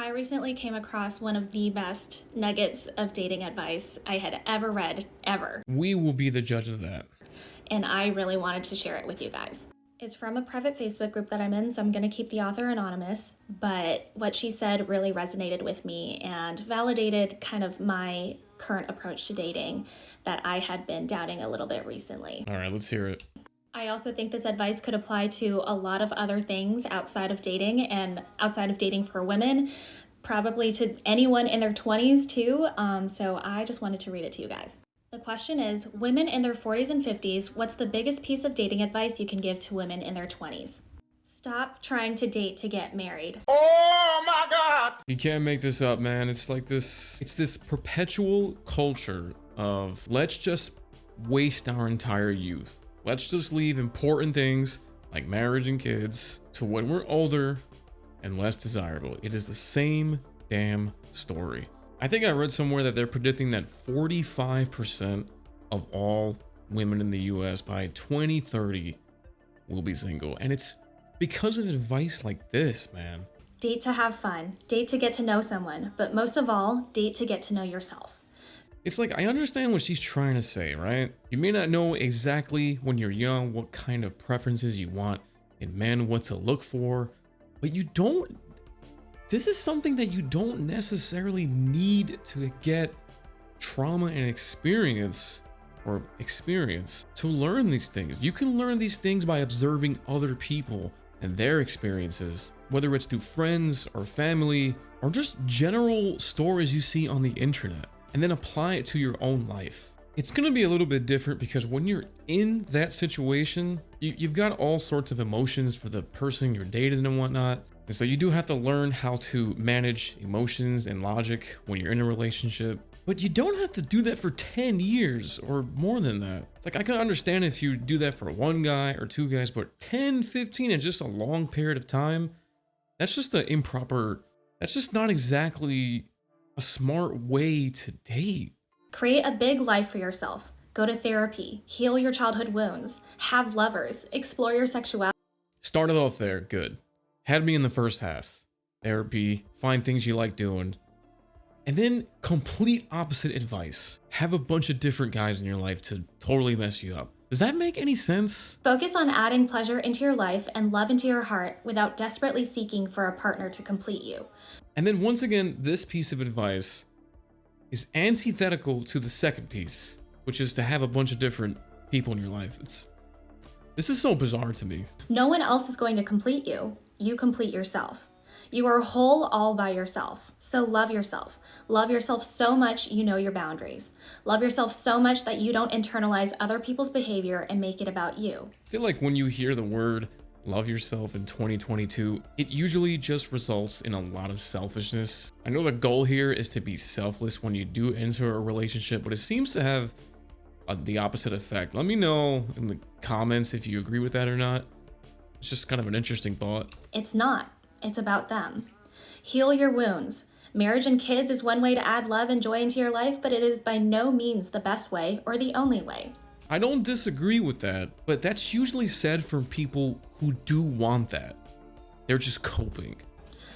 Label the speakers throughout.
Speaker 1: I recently came across one of the best nuggets of dating advice I had ever read, ever,
Speaker 2: We will be the judge of that.
Speaker 1: and I really wanted to share it with you guys. It's from a private Facebook group that I'm in, so I'm going to keep the author anonymous, but what she said really resonated with me and validated kind of my current approach to dating that I had been doubting a little bit recently.
Speaker 2: All right, let's hear it.
Speaker 1: I also think this advice could apply to a lot of other things outside of dating and outside of dating for women, probably to anyone in their 20s too. So I just wanted to read it to you guys. The question is, women in their 40s and 50s, what's the biggest piece of dating advice you can give to women in their 20s? Stop trying to date to get married.
Speaker 3: Oh my God!
Speaker 2: You can't make this up, man. It's this perpetual culture of let's just waste our entire youth. Let's just leave important things like marriage and kids to when we're older and less desirable. It is the same damn story. I think I read somewhere that they're predicting that 45% of all women in the US by 2030 will be single. And it's because of advice like this, man.
Speaker 1: Date to have fun, date to get to know someone, but most of all, date to get to know yourself.
Speaker 2: It's like, I understand what she's trying to say, right? You may not know exactly when you're young what kind of preferences you want in men, what to look for, but this is something that you don't necessarily need to get trauma and experience to learn these things. You can learn these things by observing other people and their experiences, whether it's through friends or family or just general stories you see on the internet, and then apply it to your own life. It's gonna be a little bit different because when you're in that situation, you've got all sorts of emotions for the person you're dating and whatnot. And so you do have to learn how to manage emotions and logic when you're in a relationship. But you don't have to do that for 10 years or more than that. It's like, I can understand if you do that for one guy or two guys, but 10, 15 in just a long period of time, that's just that's just not exactly a smart way to date.
Speaker 1: Create a big life for yourself. Go to therapy, heal your childhood wounds, have lovers, explore your sexuality.
Speaker 2: Started off there, good. Had me in the first half. Therapy, find things you like doing. And then complete opposite advice. Have a bunch of different guys in your life to totally mess you up. Does that make any sense?
Speaker 1: Focus on adding pleasure into your life and love into your heart without desperately seeking for a partner to complete you.
Speaker 2: And then once again, this piece of advice is antithetical to the second piece, which is to have a bunch of different people in your life. This is so bizarre to me.
Speaker 1: No one else is going to complete you. You complete yourself. You are whole all by yourself. So love yourself. Love yourself so much you know your boundaries. Love yourself so much that you don't internalize other people's behavior and make it about you.
Speaker 2: I feel like when you hear the word love yourself in 2022, it usually just results in a lot of selfishness. I know the goal here is to be selfless when you do enter a relationship, but it seems to have the opposite effect. Let me know in the comments if you agree with that or not. It's just kind of an interesting thought.
Speaker 1: It's not. It's about them. Heal your wounds. Marriage and kids is one way to add love and joy into your life, but it is by no means the best way or the only way.
Speaker 2: I don't disagree with that, but that's usually said from people who do want that. They're just coping.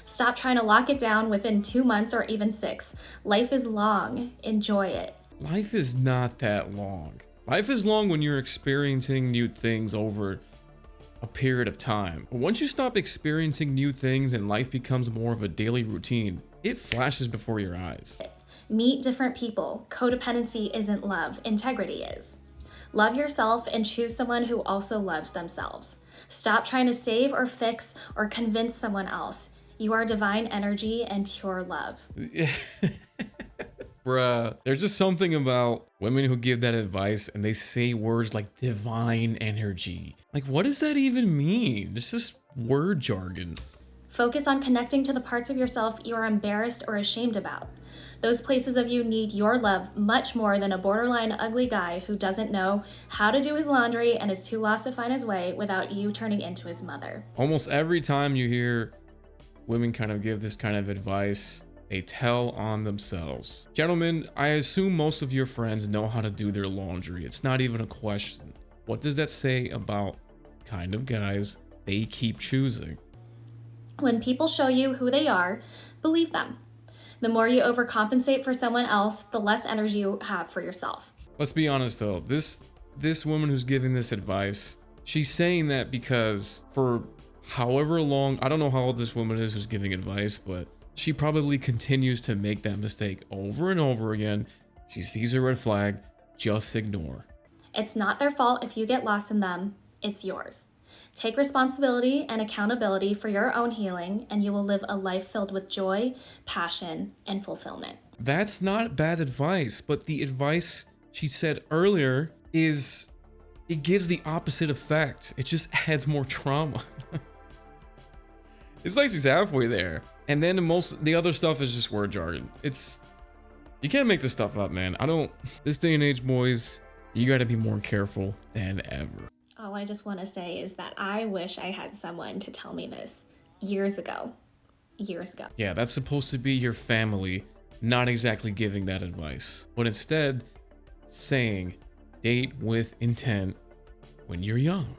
Speaker 1: Stop trying to lock it down within 2 months or even 6. Life is long. Enjoy it.
Speaker 2: Life is not that long. Life is long when you're experiencing new things over a period of time. But once you stop experiencing new things and life becomes more of a daily routine, it flashes before your eyes.
Speaker 1: Meet different people. Codependency isn't love. Integrity is. Love yourself and choose someone who also loves themselves. Stop trying to save or fix or convince someone else. You are divine energy and pure love.
Speaker 2: Bruh, there's just something about women who give that advice and they say words like divine energy. Like, what does that even mean? It's just word jargon.
Speaker 1: Focus on connecting to the parts of yourself you are embarrassed or ashamed about. Those places of you need your love much more than a borderline ugly guy who doesn't know how to do his laundry and is too lost to find his way without you turning into his mother.
Speaker 2: Almost every time you hear women kind of give this kind of advice, they tell on themselves. Gentlemen, I assume most of your friends know how to do their laundry. It's not even a question. What does that say about kind of guys they keep choosing?
Speaker 1: When people show you who they are, believe them. The more you overcompensate for someone else, the less energy you have for yourself.
Speaker 2: Let's be honest though, this woman who's giving this advice, she's saying that because for however long, I don't know how old this woman is who's giving advice, but she probably continues to make that mistake over and over again. She sees a red flag, just ignore.
Speaker 1: It's not their fault if you get lost in them, it's yours. Take responsibility and accountability for your own healing, and you will live a life filled with joy, passion, and fulfillment.
Speaker 2: That's not bad advice, but the advice she said earlier is, it gives the opposite effect. It just adds more trauma. It's like she's halfway there. And then the other stuff is just word jargon. You can't make this stuff up, man. This day and age, boys, you gotta be more careful than ever.
Speaker 1: All I just want to say is that I wish I had someone to tell me this years ago. Years ago.
Speaker 2: Yeah, that's supposed to be your family, not exactly giving that advice, but instead saying date with intent when you're young.